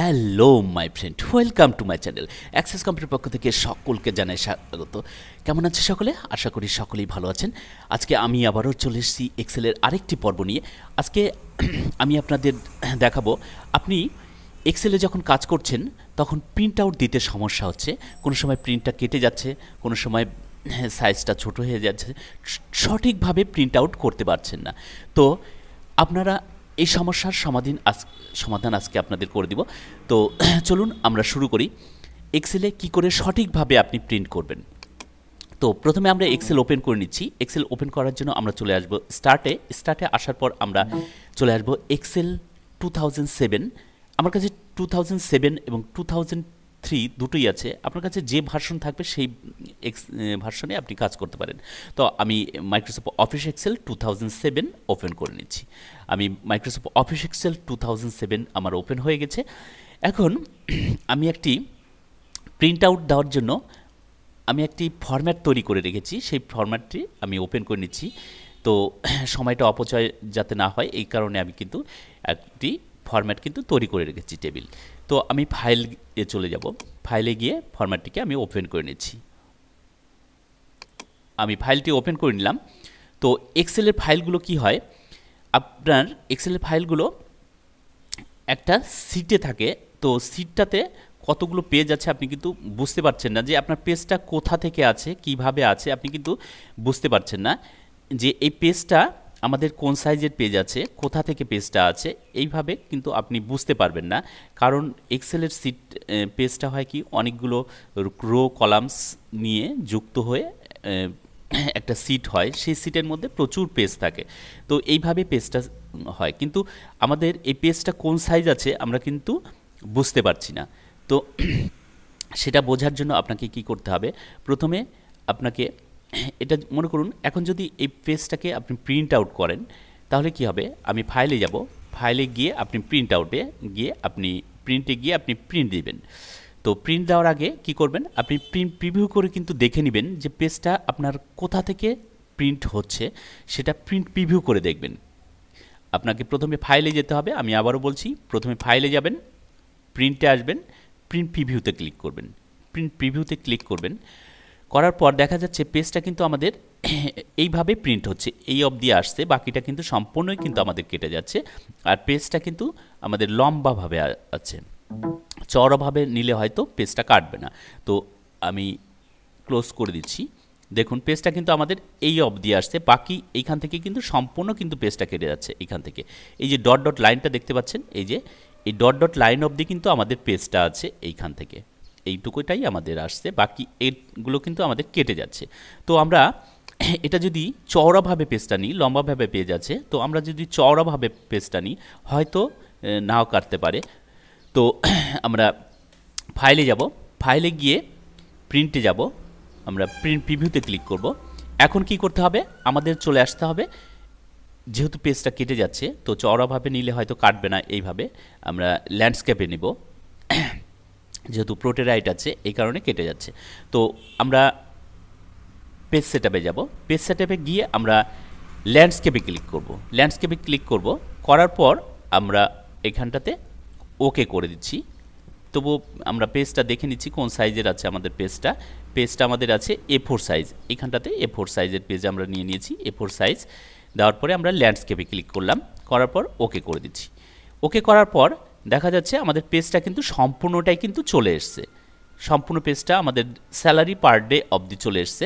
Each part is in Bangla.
Hello my friend, welcome to my channel. Access computer পক্ষ থেকে সকলকে জানাই স্বাগত। কেমন আছে সকলে? আশা করি সকলেই ভালো আছেন। আজকে আমি আবারও চলে এসেছি এক্সেলের আরেকটি পর্ব নিয়ে। আজকে আমি আপনাদের দেখাবো আপনি এক্সেলে যখন কাজ করছেন তখন প্রিন্ট আউট দিতে সমস্যা হচ্ছে, কোনো সময় প্রিন্টটা কেটে যাচ্ছে, কোনো সময় সাইজটা ছোট হয়ে যাচ্ছে, সঠিকভাবে প্রিন্ট আউট করতে পারছেন না। তো আপনারা এই সমস্যার সমাধান আজকে আপনাদের করে দিব। তো চলুন আমরা শুরু করি। এক্সেলে কি করে সঠিকভাবে আপনি প্রিন্ট করবেন। তো প্রথমে আমরা এক্সেল ওপেন করে নিচ্ছি। এক্সেল ওপেন করার জন্য আমরা চলে আসব স্টার্টে আসার পর আমরা চলে আসব এক্সেল 2007। আমার কাছে 2007 এবং 2003 দুটোই আছে। আপনার কাছে যে ভার্সন থাকবে সেই ভার্সনে আপনি কাজ করতে পারেন। তো আমি মাইক্রোসফট অফিস এক্সেল 2007 ওপেন করে নিচ্ছি। আমি মাইক্রোসফট অফিস এক্সেল 2007 আমার ওপেন হয়ে গেছে। এখন আমি একটি প্রিন্ট আউট দেওয়ার জন্য আমি একটি ফরম্যাট তৈরি করে রেখেছি। সেই ফরম্যাটটি আমি ওপেন করে নিচ্ছি। তো সময়টা অপচয় যাতে না হয় এই কারণে আমি কিন্তু একটি ফরম্যাট কিন্তু তৈরি করে রেখেছি টেবিল। তো আমি ফাইলে চলে যাব। ফাইলে গিয়ে ফরম্যাটটিকে আমি ওপেন করে নিচ্ছি। আমি ফাইলটি ওপেন করে নিলাম। তো এক্সেলের ফাইলগুলো কি হয়, আপনার এক্সেলের ফাইলগুলো একটা সিটে থাকে। তো সিটটাতে কতগুলো পেজ আছে আপনি কিন্তু বুঝতে পারছেন না যে আপনার পেজটা কোথা থেকে আছে, কিভাবে আছে, আপনি কিন্তু বুঝতে পারছেন না যে এই পেজটা আমাদের কোন সাইজের পেজ আছে, কোথা থেকে পেজটা আছে, এইভাবে কিন্তু আপনি বুঝতে পারবেন না। কারণ এক্সেলের পেজটা হয় কি অনেকগুলো রো কলামস নিয়ে যুক্ত হয়ে একটা সিট হয়। সেই সিটের মধ্যে প্রচুর পেজ থাকে। তো এইভাবে পেজটা হয়, কিন্তু আমাদের এই পেজটা কোন সাইজ আছে আমরা কিন্তু বুঝতে পারছি না। তো সেটা বোঝার জন্য আপনাকে কি করতে হবে, প্রথমে আপনাকে এটা মনে করুন এখন যদি এই পেজটাকে আপনি প্রিন্ট আউট করেন তাহলে কি হবে, আমি ফাইলে যাব। ফাইলে গিয়ে আপনি প্রিন্ট আউটে গিয়ে আপনি প্রিন্টে গিয়ে আপনি প্রিন্ট দিবেন। তো প্রিন্ট দেওয়ার আগে কি করবেন, আপনি প্রিন্ট প্রিভিউ করে কিন্তু দেখে নেবেন যে পেজটা আপনার কোথা থেকে প্রিন্ট হচ্ছে, সেটা প্রিন্ট প্রিভিউ করে দেখবেন। আপনাকে প্রথমে ফাইলে যেতে হবে। আমি আবারও বলছি, প্রথমে ফাইলে যাবেন, প্রিন্টে আসবেন, প্রিন্ট প্রিভিউতে ক্লিক করবেন। প্রিন্ট প্রিভিউতে ক্লিক করবেন, করার পর দেখা যাচ্ছে পেজটা কিন্তু আমাদের এইভাবে প্রিন্ট হচ্ছে, এই অবধি আসছে, বাকিটা কিন্তু সম্পূর্ণই কিন্তু আমাদের কেটে যাচ্ছে। আর পেজটা কিন্তু আমাদের লম্বাভাবে আছে, চওড়াভাবে নিলে হয়তো পেজটা কাটবে না। তো আমি ক্লোজ করে দিচ্ছি। দেখুন পেজটা কিন্তু আমাদের এই অবধি আসছে, বাকি এইখান থেকে কিন্তু সম্পূর্ণ কিন্তু পেজটা কেটে যাচ্ছে। এইখান থেকে এই যে ডট ডট লাইনটা দেখতে পাচ্ছেন, এই যে এই ডট ডট লাইন অবধি কিন্তু আমাদের পেজটা আছে। এইখান থেকে এইটুকুটাই আমাদের আসছে, বাকি এগুলো কিন্তু আমাদের কেটে যাচ্ছে। তো আমরা এটা যদি চওড়াভাবে পেজটা নিই, লম্বাভাবে পেজ আছে, তো আমরা যদি চওড়াভাবে পেজটা নিই হয়তো নাও কাটতে পারে। তো আমরা ফাইলে যাব, ফাইলে গিয়ে প্রিন্টে যাব, আমরা প্রিন্ট প্রিভিউতে ক্লিক করব। এখন কি করতে হবে, আমাদের চলে আসতে হবে, যেহেতু পেজটা কেটে যাচ্ছে তো চওড়াভাবে নিলে হয়তো কাটবে না, এইভাবে আমরা ল্যান্ডস্কেপে নিব। যেহেতু প্রোটেরাইট আছে এই কারণে কেটে যাচ্ছে। তো আমরা পেজ সেটআপে যাব। পেজ সেটআপে গিয়ে আমরা ল্যান্ডস্কেপে ক্লিক করব। ল্যান্ডস্কেপে ক্লিক করব, করার পর আমরা এখানটাতে ওকে করে দিচ্ছি। তবু আমরা পেজটা দেখে নিচ্ছি কোন সাইজের আছে আমাদের পেজটা। পেজটা আমাদের আছে A4 সাইজ। এখানটাতে A4 সাইজের পেজ আমরা নিয়ে নিয়েছি। A4 সাইজ দেওয়ার পরে আমরা ল্যান্ডস্কেপে ক্লিক করলাম, করার পর ওকে করে দিচ্ছি। ওকে করার পর দেখা যাচ্ছে আমাদের পেজটা কিন্তু সম্পূর্ণটাই কিন্তু চলে এসছে। সম্পূর্ণ পেজটা আমাদের স্যালারি পার ডে অবধি চলে এসছে।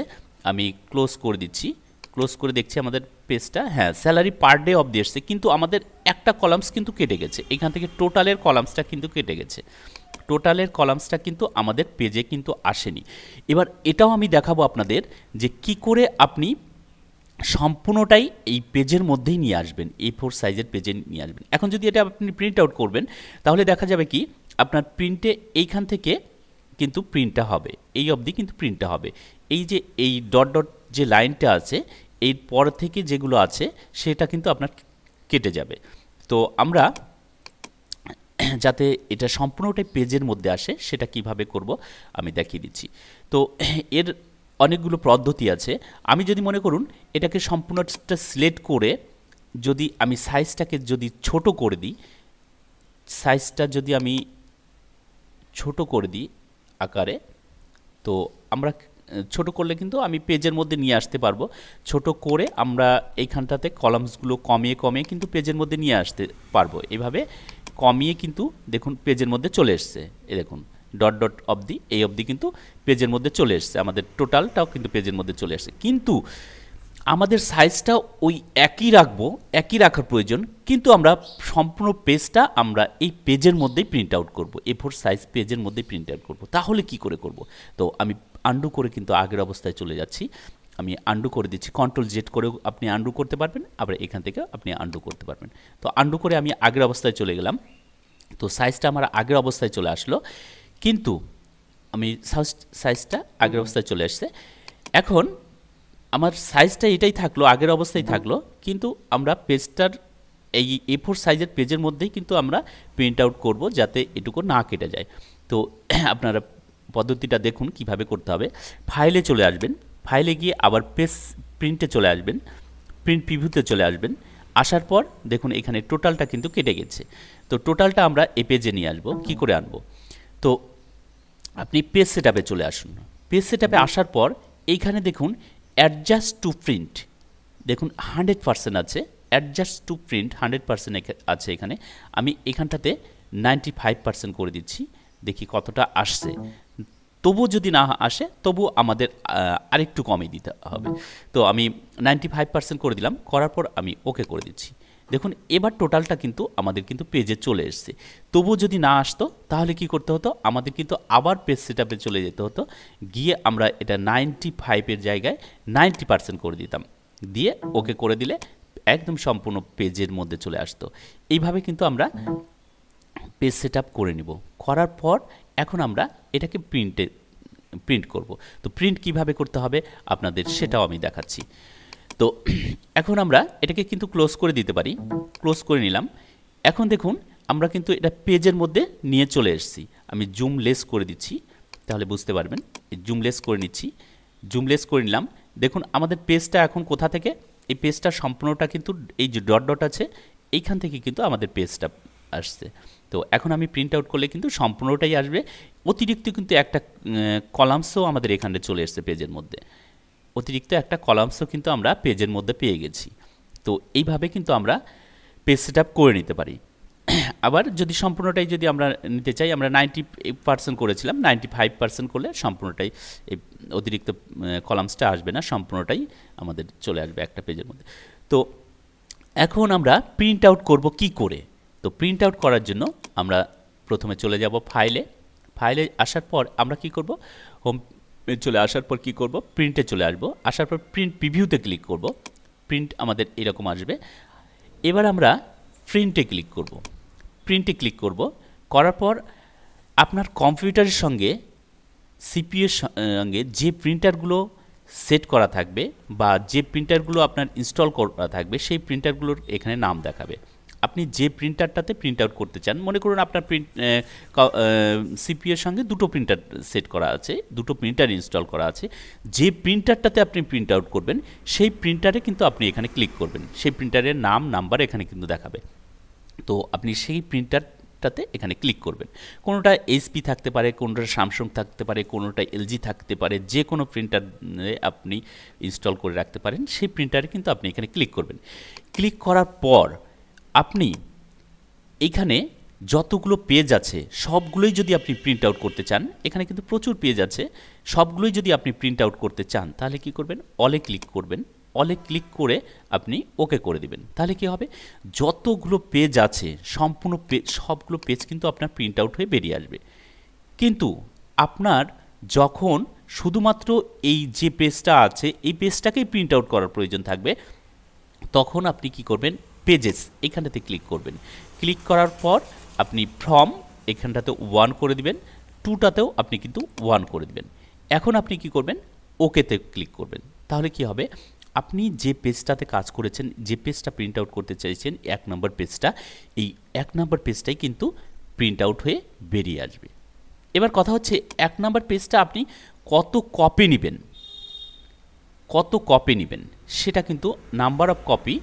আমি ক্লোজ করে দিচ্ছি। ক্লোজ করে দেখছি আমাদের পেজটা, হ্যাঁ স্যালারি পার ডে অবধি এসছে, কিন্তু আমাদের একটা কলামস কিন্তু কেটে গেছে। এখান থেকে টোটালের কলামসটা কিন্তু কেটে গেছে। টোটালের কলামসটা কিন্তু আমাদের পেজে কিন্তু আসেনি। এবার এটাও আমি দেখাবো আপনাদের যে কি করে আপনি সম্পূর্ণটাই এই পেজের মধ্যেই নিয়ে আসবেন, A4 সাইজের পেজে নিয়ে আসবেন। এখন যদি এটা আপনি প্রিন্ট আউট করবেন তাহলে দেখা যাবে কি আপনার প্রিন্টে এইখান থেকে কিন্তু প্রিন্টটা হবে, এই অবধি কিন্তু প্রিন্টটা হবে। এই যে এই ডট ডট যে লাইনটা আছে এর পর থেকে যেগুলো আছে সেটা কিন্তু আপনার কেটে যাবে। তো আমরা যাতে এটা সম্পূর্ণটাই পেজের মধ্যে আসে সেটা কিভাবে করব আমি দেখিয়ে দিচ্ছি। তো এর অনেকগুলো পদ্ধতি আছে। আমি যদি মনে করুন এটাকে সম্পূর্ণটা সিলেক্ট করে যদি আমি সাইজটাকে যদি ছোট করে দিই, সাইজটা যদি আমি ছোট করে দিই আকারে। তো আমরা ছোট করলে কিন্তু আমি পেজের মধ্যে নিয়ে আসতে পারবো। ছোট করে আমরা এইখানটাতে কলামসগুলো কমিয়ে কমিয়ে কিন্তু পেজের মধ্যে নিয়ে আসতে পারবো। এভাবে কমিয়ে কিন্তু দেখুন পেজের মধ্যে চলে এসছে। এই দেখুন ডট ডট অবধি, এই অবধি কিন্তু পেজের মধ্যে চলে এসছে, আমাদের টোটালটাও কিন্তু পেজের মধ্যে চলে আসছে। কিন্তু আমাদের সাইজটা ওই একই রাখবো, একই রাখার প্রয়োজন, কিন্তু আমরা সম্পূর্ণ পেজটা আমরা এই পেজের মধ্যেই প্রিন্ট আউট করবো, A4 সাইজ পেজের মধ্যেই প্রিন্ট আউট করবো। তাহলে কি করে করব? তো আমি আন্ডু করে কিন্তু আগের অবস্থায় চলে যাচ্ছি। আমি আন্ডু করে দিচ্ছি, কন্ট্রোল জেড করেও আপনি আন্ডু করতে পারবেন, আবার এখান থেকে আপনি আন্ডু করতে পারবেন। তো আন্ডু করে আমি আগের অবস্থায় চলে গেলাম। তো সাইজটা আমার আগের অবস্থায় চলে আসলো, কিন্তু আমি সাইজটা আগের অবস্থায় চলে আসছে। এখন আমার সাইজটা এটাই থাকলো, আগের অবস্থায় থাকলো, কিন্তু আমরা পেজটার এই A4 সাইজের পেজের মধ্যেই কিন্তু আমরা প্রিন্ট আউট করবো, যাতে এটুকু না কেটে যায়। তো আপনারা পদ্ধতিটা দেখুন কিভাবে করতে হবে। ফাইলে চলে আসবেন, ফাইলে গিয়ে আবার পেজ প্রিন্টে চলে আসবেন, প্রিন্ট প্রিভিউতে চলে আসবেন। আসার পর দেখুন এখানে টোটালটা কিন্তু কেটে গেছে। তো টোটালটা আমরা এই পেজে নিয়ে আসবো। কি করে আনবো? তো আপনি পেজ সেটআপে চলে আসুন। পেজ সেটআপে আসার পর এইখানে দেখুন অ্যাডজাস্ট টু প্রিন্ট, দেখুন 100% আছে, অ্যাডজাস্ট টু প্রিন্ট 100% আছে এখানে। আমি এখানটাতে 95% করে দিচ্ছি, দেখি কতটা আসছে। তবু যদি না আসে তবু আমাদের আরেকটু কমিয়ে দিতে হবে। তো আমি 95% করে দিলাম, করার পর আমি ওকে করে দিচ্ছি। দেখুন এবার টোটালটা কিন্তু আমাদের কিন্তু পেজে চলে এসছে। তবু যদি না আসতো তাহলে কি করতে হতো? আমাদের কিন্তু আবার পেজ সেটআপে চলে যেতে হতো, গিয়ে আমরা এটা 95-এর জায়গায় 90% করে দিতাম, দিয়ে ওকে করে দিলে একদম সম্পূর্ণ পেজের মধ্যে চলে আসতো। এইভাবে কিন্তু আমরা পেজ সেটআপ করে নিব। করার পর এখন আমরা এটাকে প্রিন্ট করব। তো প্রিন্ট কিভাবে করতে হবে আপনাদের সেটাও আমি দেখাচ্ছি। তো এখন আমরা এটাকে কিন্তু ক্লোজ করে দিতে পারি, ক্লোজ করে নিলাম। এখন দেখুন আমরা কিন্তু এটা পেজের মধ্যে নিয়ে চলে এসেছি। আমি জুম লেস করে দিচ্ছি, তাহলে বুঝতে পারবেন। জুম লেস করে নিচ্ছি, জুম লেস করে নিলাম। দেখুন আমাদের পেজটা এখন কোথা থেকে, এই পেজটা সম্পূর্ণটা কিন্তু এই যে ডট ডট আছে এইখান থেকে কিন্তু আমাদের পেজটা আসছে। তো এখন আমি প্রিন্ট আউট করলে কিন্তু সম্পূর্ণটাই আসবে। অতিরিক্ত কিন্তু একটা কলামসও আমাদের এখানে চলে এসছে পেজের মধ্যে, অতিরিক্ত একটা কলামসও কিন্তু আমরা পেজের মধ্যে পেয়ে গেছি। তো এইভাবে কিন্তু আমরা পেজ সেটআপ করে নিতে পারি। আবার যদি সম্পূর্ণটাই যদি আমরা নিতে চাই, আমরা 90% করেছিলাম, 95% করলে সম্পূর্ণটাই এই অতিরিক্ত কলামসটা আসবে না, সম্পূর্ণটাই আমাদের চলে আসবে একটা পেজের মধ্যে। তো এখন আমরা প্রিন্ট আউট করব কি করে? তো প্রিন্ট আউট করার জন্য আমরা প্রথমে চলে যাব ফাইলে, ফাইলে আসার পর আমরা কি করব? হোম চলে আসার পর কি করব? প্রিন্টে চলে আসব, আসার পর প্রিন্ট প্রিভিউতে ক্লিক করব। প্রিন্ট আমাদের এরকম আসবে। এবার আমরা প্রিন্টে ক্লিক করব, প্রিন্টে ক্লিক করব, করার পর আপনার কম্পিউটারের সঙ্গে সিপিইউর সঙ্গে যে প্রিন্টারগুলো সেট করা থাকবে বা যে প্রিন্টারগুলো আপনার ইনস্টল করা থাকবে সেই প্রিন্টারগুলোর এখানে নাম দেখাবে। আপনি যে প্রিন্টারটাতে প্রিন্ট আউট করতে চান, মনে করুন আপনার সিপিইউর সঙ্গে দুটো প্রিন্টার সেট করা আছে, দুটো প্রিন্টার ইনস্টল করা আছে, যে প্রিন্টারটাতে আপনি প্রিন্ট আউট করবেন সেই প্রিন্টারে কিন্তু আপনি এখানে ক্লিক করবেন, সেই প্রিন্টারের নাম নাম্বার এখানে কিন্তু দেখাবে। তো আপনি সেই প্রিন্টারটাতে এখানে ক্লিক করবেন। কোনোটা এইচপি থাকতে পারে, কোনোটা স্যামসাং থাকতে পারে, কোনোটা এলজি থাকতে পারে, যে কোনো প্রিন্টারে আপনি ইনস্টল করে রাখতে পারেন, সেই প্রিন্টারে কিন্তু আপনি এখানে ক্লিক করবেন। ক্লিক করার পর আপনি এখানে যতগুলো পেজ আছে সবগুলোই যদি আপনি প্রিন্ট আউট করতে চান, এখানে কিন্তু প্রচুর পেজ আছে, সবগুলোই যদি আপনি প্রিন্ট আউট করতে চান তাহলে কি করবেন? অলে ক্লিক করবেন, অলে ক্লিক করে আপনি ওকে করে দিবেন। তাহলে কি হবে? যতগুলো পেজ আছে সম্পূর্ণ সবগুলো পেজ কিন্তু আপনার প্রিন্ট আউট হয়ে বেরিয়ে আসবে। কিন্তু আপনার যখন শুধুমাত্র এই যে পেজটা আছে এই পেজটাকেই প্রিন্ট আউট করার প্রয়োজন থাকবে, তখন আপনি কি করবেন? পেজেস এখানটাতে ক্লিক করবেন। ক্লিক করার পর আপনি ফ্রম এখানটাতে 1 করে দিবেন, 2টাতেও আপনি কিন্তু 1 করে দিবেন। এখন আপনি কি করবেন? ওকেতে ক্লিক করবেন। তাহলে কি হবে? আপনি যে পেজটাতে কাজ করেছেন, যে পেজটা প্রিন্ট আউট করতে চাইছেন 1 নম্বর পেজটা, এই 1 নম্বর পেজটাই কিন্তু প্রিন্ট আউট হয়ে বেরিয়ে আসবে। এবার কথা হচ্ছে 1 নম্বর পেজটা আপনি কত কপি নেবেন, কত কপি নেবেন সেটা কিন্তু নাম্বার অফ কপি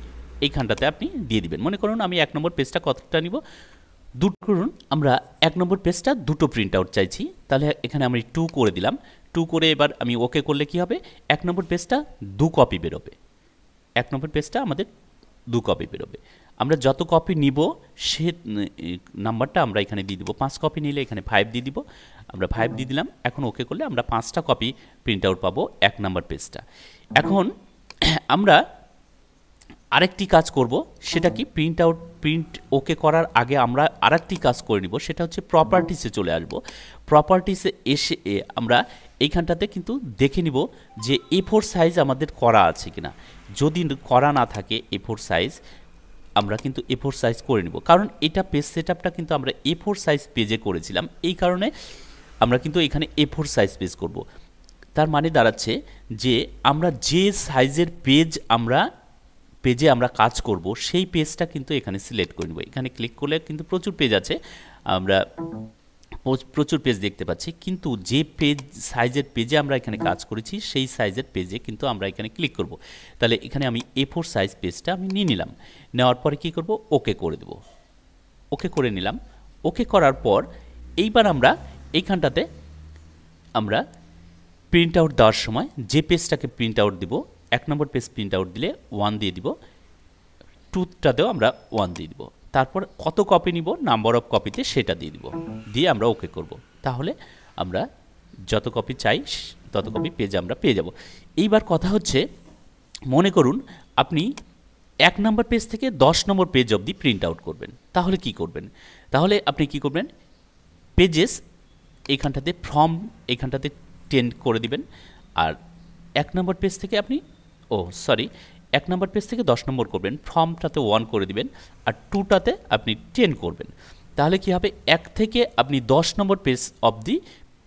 এইখানটাতে আপনি দিয়ে দিবেন। মনে করুন আমি 1 নম্বর পেজটা কতটা নিব? দুটো করুন আমরা 1 নম্বর পেজটা দুটো প্রিন্ট আউট চাইছি, তাহলে এখানে আমি 2 করে দিলাম। 2 করে এবার আমি ওকে করলে কি হবে, 1 নম্বর পেজটা 2 কপি বেরোবে। 1 নম্বর পেজটা আমাদের 2 কপি বেরোবে। আমরা যত কপি নিব সে নাম্বারটা আমরা এখানে দিয়ে দিব। 5 কপি নিলে এখানে 5 দিয়ে দিব, আমরা 5 দিয়ে দিলাম। এখন ওকে করলে আমরা 5টা কপি প্রিন্ট আউট পাবো 1 নম্বর পেজটা। এখন আমরা আরেকটি কাজ করব, সেটা কি, প্রিন্ট ওকে করার আগে আমরা আরেকটি কাজ করে নিব, সেটা হচ্ছে প্রপার্টিসে চলে আসব। প্রপার্টিসে এসে আমরা এইখানটাতে কিন্তু দেখে নিব যে A4 সাইজ আমাদের করা আছে কিনা। যদি করা না থাকে A4 সাইজ, আমরা কিন্তু A4 সাইজ করে নিব, কারণ এটা পেজ সেটআপটা কিন্তু আমরা A4 সাইজ পেজে করেছিলাম, এই কারণে আমরা কিন্তু এখানে A4 সাইজ পেজ করব। তার মানে দাঁড়াচ্ছে যে আমরা যে সাইজের পেজে আমরা কাজ করব সেই পেজটা কিন্তু এখানে সিলেক্ট করে নেব। এখানে ক্লিক করলে কিন্তু প্রচুর পেজ আছে, আমরা প্রচুর পেজ দেখতে পাচ্ছি, কিন্তু যে সাইজের পেজে আমরা এখানে কাজ করেছি সেই সাইজের পেজে কিন্তু আমরা এখানে ক্লিক করব। তাহলে এখানে আমি A4 সাইজ পেজটা আমি নিয়ে নিলাম। নেওয়ার পরে কি করব, ওকে করে দেব। ওকে করে নিলাম। ওকে করার পর এইবার আমরা এইখানটাতে আমরা প্রিন্ট আউট দেওয়ার সময় যে পেজটাকে প্রিন্ট আউট দিব, 1 নম্বর পেজ প্রিন্ট আউট দিলে 1 দিয়ে দিব, 2টাতেও আমরা 1 দিয়ে দিব। তারপর কত কপি নিব, নাম্বার অফ কপিতে সেটা দিয়ে দিব, দিয়ে আমরা ওকে করব। তাহলে আমরা যত কপি চাই তত কপি পেজ আমরা পেয়ে যাব। এইবার কথা হচ্ছে, মনে করুন আপনি 1 নম্বর পেজ থেকে 10 নম্বর পেজ অবধি প্রিন্ট আউট করবেন, তাহলে কি করবেন? তাহলে আপনি কি করবেন, পেজেস এইখানটাতে ফ্রম এইখানটাতে 10 করে দিবেন, আর 1 নম্বর পেজ থেকে আপনি 1 নম্বর পেজ থেকে 10 নম্বর করবেন, ফর্মটাতে 1 করে দিবেন, আর 2টাতে আপনি 10 করবেন। তাহলে কি হবে, 1 থেকে আপনি 10 নম্বর পেজ অবধি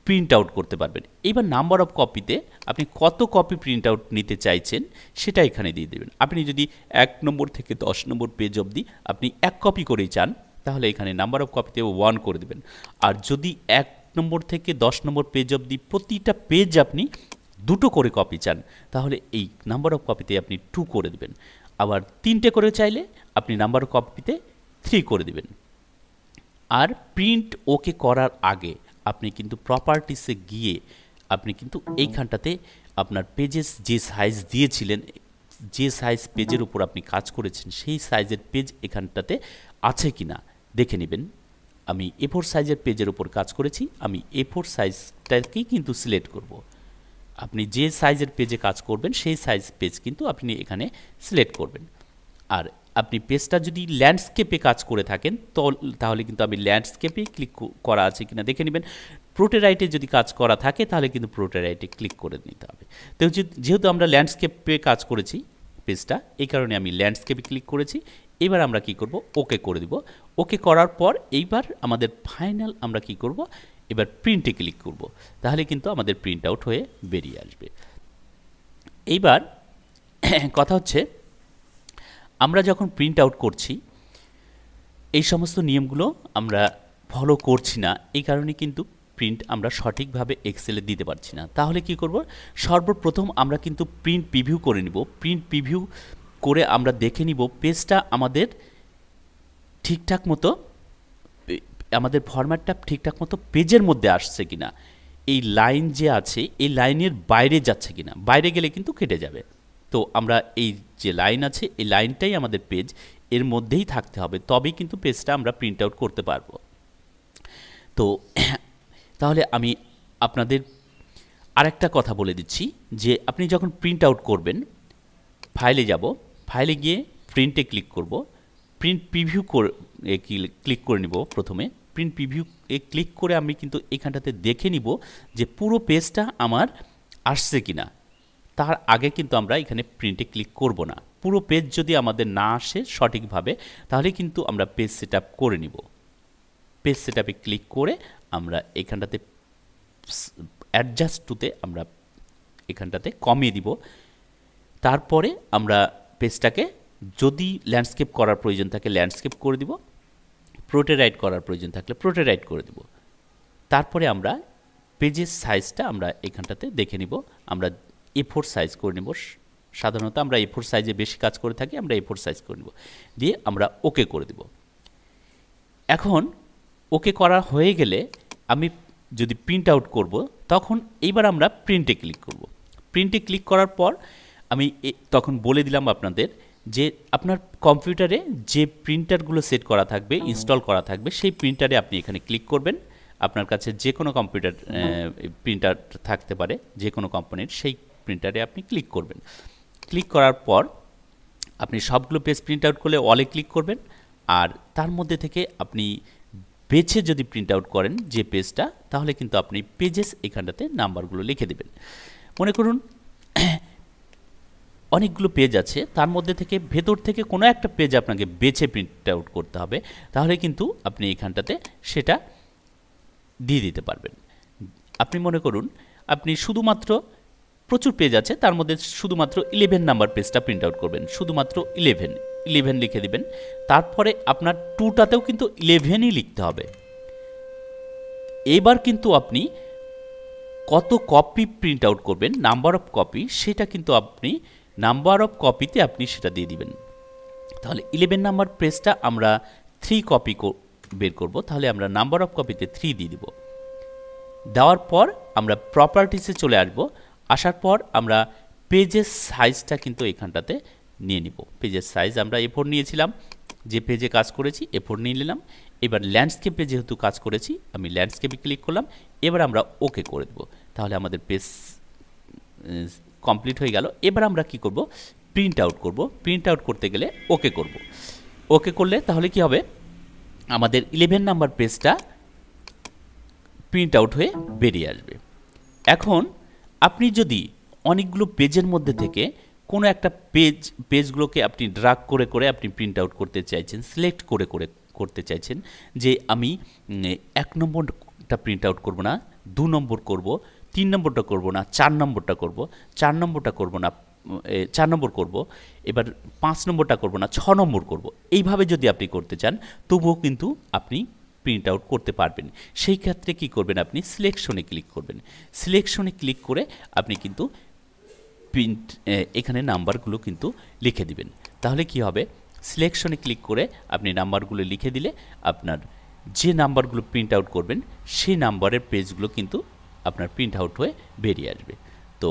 প্রিন্ট আউট করতে পারবেন। এইবার নাম্বার অফ কপিতে আপনি কত কপি প্রিন্ট আউট নিতে চাইছেন সেটা এখানে দিয়ে দেবেন। আপনি যদি 1 নম্বর থেকে 10 নম্বর পেজ অবধি আপনি 1 কপি করেই চান, তাহলে এখানে নাম্বার অফ কপিতে 1 করে দেবেন। আর যদি 1 নম্বর থেকে 10 নম্বর পেজ অবধি প্রতিটা পেজ আপনি 2টো করে কপি চান, তাহলে এই নাম্বার অফ কপিতে আপনি 2 করে দেবেন। আবার 3টে করে চাইলে আপনি নাম্বার অফ কপিতে 3 করে দেবেন। আর প্রিন্ট ওকে করার আগে আপনি কিন্তু প্রপার্টিসে গিয়ে আপনি কিন্তু এইখানটাতে আপনার পেজেস যে সাইজ দিয়েছিলেন, যে সাইজ পেজের উপর আপনি কাজ করেছেন সেই সাইজের পেজ এখানটাতে আছে কিনা দেখে নেবেন। আমি A4 সাইজের পেজের উপর কাজ করেছি, আমি A4 সাইজটাকেই কিন্তু সিলেক্ট করব। আপনি যে সাইজের পেজে কাজ করবেন সেই সাইজ পেজ কিন্তু আপনি এখানে সিলেক্ট করবেন। আর আপনি পেজটা যদি ল্যান্ডস্কেপে কাজ করে থাকেন তাহলে কিন্তু আমি ল্যান্ডস্কেপেই ক্লিক করা আছে কিনা দেখে নেবেন। প্রোটোটাইপে যদি কাজ করা থাকে তাহলে কিন্তু প্রোটোটাইপে ক্লিক করে নিতে হবে। তো যেহেতু আমরা ল্যান্ডস্কেপে কাজ করেছি পেজটা, এই কারণে আমি ল্যান্ডস্কেপে ক্লিক করেছি। এবার আমরা কি করব, ওকে করে দিব। ওকে করার পর এইবার আমাদের ফাইনাল আমরা কি করব, এবার প্রিন্টে ক্লিক করব, তাহলে কিন্তু আমাদের প্রিন্ট আউট হয়ে বেরিয়ে আসবে। এইবার কথা হচ্ছে, আমরা যখন প্রিন্ট আউট করছি এই সমস্ত নিয়মগুলো আমরা ফলো করছি না, এই কারণে কিন্তু প্রিন্ট আমরা সঠিকভাবে এক্সেলে দিতে পারছি না। তাহলে কি করব, সর্বপ্রথম আমরা কিন্তু প্রিন্ট প্রিভিউ করে নিব। প্রিন্ট প্রিভিউ করে আমরা দেখে নিব পেজটা আমাদের ঠিকঠাক মতো, আমাদের ফরম্যাটটা ঠিকঠাক মতো পেজের মধ্যে আসছে কিনা, এই লাইন যে আছে এই লাইনের বাইরে যাচ্ছে কিনা, বাইরে গেলে কিন্তু কেটে যাবে। তো আমরা এই যে লাইন আছে এই লাইনটাই আমাদের পেজ, এর মধ্যেই থাকতে হবে, তবেই কিন্তু পেজটা আমরা প্রিন্ট আউট করতে পারবো। তো তাহলে আমি আপনাদের আরেকটা কথা বলে দিচ্ছি যে আপনি যখন প্রিন্ট আউট করবেন, ফাইলে যাব, ফাইলে গিয়ে প্রিন্টে ক্লিক করব, প্রিন্ট প্রিভিউ ক্লিক করে নিব। প্রথমে প্রিন্ট প্রিভিউ ক্লিক করে আমি কিন্তু এখানটাতে দেখে নিব যে পুরো পেজটা আমার আসছে কিনা। তার আগে কিন্তু আমরা এখানে প্রিন্টে ক্লিক করব না। পুরো পেজ যদি আমাদের না আসে সঠিকভাবে তাহলে কিন্তু আমরা পেজ সেটআপ করে নিব। পেজ সেটআপে ক্লিক করে আমরা এখানটাতে অ্যাডজাস্ট টুতে আমরা এখানটাতে কমিয়ে দিব। তারপরে আমরা পেজটাকে যদি ল্যান্ডস্কেপ করার প্রয়োজন থাকে ল্যান্ডস্কেপ করে দিব, প্রোটোটাইপ করার প্রয়োজন থাকলে প্রোটোটাইপ করে দিব। তারপরে আমরা পেজের সাইজটা আমরা এখানটাতে দেখে নিব, আমরা A4 সাইজ করে নেব। সাধারণত আমরা A4 সাইজে বেশি কাজ করে থাকি, আমরা A4 সাইজ করে নেব, দিয়ে আমরা ওকে করে দেব। এখন ওকে করা হয়ে গেলে আমি যদি প্রিন্ট আউট করব তখন এইবার আমরা প্রিন্টে ক্লিক করব। প্রিন্টে ক্লিক করার পর আমি তখন বলে দিলাম আপনাদের যে আপনার কম্পিউটারে যে প্রিন্টারগুলো সেট করা থাকবে, ইনস্টল করা থাকবে, সেই প্রিন্টারে আপনি এখানে ক্লিক করবেন। আপনার কাছে যে কোনো কম্পিউটার প্রিন্টার থাকতে পারে, যে কোনো কোম্পানির, সেই প্রিন্টারে আপনি ক্লিক করবেন। ক্লিক করার পর আপনি সবগুলো পেজ প্রিন্ট আউট করলে অলে ক্লিক করবেন, আর তার মধ্যে থেকে আপনি বেছে যদি প্রিন্ট আউট করেন যে পেজটা, তাহলে কিন্তু আপনি পেজেস এখানটাতে নাম্বারগুলো লিখে দেবেন। মনে করুন অনেকগুলো পেজ আছে, তার মধ্যে থেকে ভেতর থেকে কোনো একটা পেজ আপনাকে বেছে প্রিন্ট আউট করতে হবে, তাহলে কিন্তু আপনি এখানটাতে সেটা দিয়ে দিতে পারবেন। আপনি মনে করুন আপনি শুধুমাত্র প্রচুর পেজ আছে, তার মধ্যে শুধুমাত্র 11 নাম্বার পেজটা প্রিন্ট আউট করবেন, শুধুমাত্র 11 লিখে দিবেন। তারপরে আপনার 2টাতেও কিন্তু 11ই লিখতে হবে। এবার কিন্তু আপনি কত কপি প্রিন্ট আউট করবেন, নাম্বার অফ কপি, সেটা কিন্তু আপনি নাম্বার অফ কপিতে আপনি সেটা দিয়ে দিবেন। তাহলে 11 নাম্বার পেজটা আমরা 3 কপি বের করব, তাহলে আমরা নাম্বার অফ কপিতে 3 দিয়ে দিব। দেওয়ার পর আমরা প্রপার্টিসে চলে আসব। আসার পর আমরা পেজের সাইজটা কিন্তু এখানটাতে নিয়ে নিব। পেজের সাইজ আমরা A4 নিয়েছিলাম, যে পেজে কাজ করেছি A4 নিয়ে নিলাম। এবার ল্যান্ডস্কেপে যেহেতু কাজ করেছি, আমি ল্যান্ডস্কেপে ক্লিক করলাম। এবার আমরা ওকে করে দেব। তাহলে আমাদের পেজ কমপ্লিট হয়ে গেল। এবার আমরা কি করব, প্রিন্ট আউট করব। প্রিন্ট আউট করতে গেলে ওকে করব। ওকে করলে তাহলে কি হবে, আমাদের 11 নাম্বার পেজটা প্রিন্ট আউট হয়ে বেরিয়ে আসবে। এখন আপনি যদি অনেকগুলো পেজের মধ্যে থেকে কোনো একটা পেজগুলোকে আপনি ড্রাগ করে করে আপনি প্রিন্ট আউট করতে চাইছেন, সিলেক্ট করে করে করতে চাইছেন, যে আমি 1 নম্বরটা প্রিন্ট আউট করব না, 2 নম্বর করব, 3 নম্বরটা করব না, 4 নম্বরটা করব, 4 নম্বরটা করব না, 4 নম্বর করব, এবার 5 নম্বরটা করব না, 6 নম্বর করব, এইভাবে যদি আপনি করতে চান তবুও কিন্তু আপনি প্রিন্ট আউট করতে পারবেন। সেই ক্ষেত্রে কি করবেন, আপনি সিলেকশনে ক্লিক করবেন। সিলেকশনে ক্লিক করে আপনি কিন্তু প্রিন্ট এখানে নাম্বারগুলো কিন্তু লিখে দিবেন। তাহলে কি হবে, সিলেকশনে ক্লিক করে আপনি নাম্বারগুলো লিখে দিলে আপনার যে নাম্বারগুলো প্রিন্ট আউট করবেন সেই নাম্বারের পেজগুলো কিন্তু আপনার প্রিন্ট আউট হয়ে বেরিয়ে আসবে। তো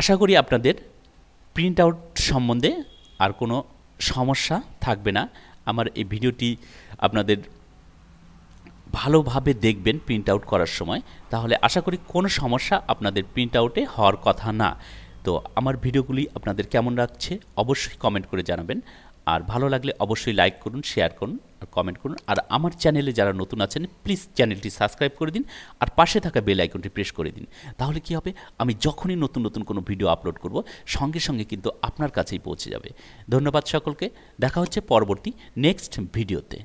আশা করি আপনাদের প্রিন্ট আউট সম্বন্ধে আর কোনো সমস্যা থাকবে না। আমার এই ভিডিওটি আপনাদের ভালোভাবে দেখবেন প্রিন্ট আউট করার সময়, তাহলে আশা করি কোনো সমস্যা আপনাদের প্রিন্ট আউটে হওয়ার কথা না। তো আমার ভিডিওগুলি আপনাদের কেমন লাগছে অবশ্যই কমেন্ট করে জানাবেন, আর ভালো লাগলে অবশ্যই লাইক করুন, শেয়ার করুন, আর কমেন্ট করুন। আর আমার চ্যানেলে যারা নতুন আছেন প্লিজ চ্যানেলটি সাবস্ক্রাইব করে দিন, আর পাশে থাকা বেল আইকনটি প্রেস করে দিন। তাহলে কি হবে, আমি যখনই নতুন নতুন কোনো ভিডিও আপলোড করব সঙ্গে সঙ্গে কিন্তু আপনার কাছেই পৌঁছে যাবে। ধন্যবাদ সকলকে, দেখা হচ্ছে পরবর্তী নেক্সট ভিডিওতে।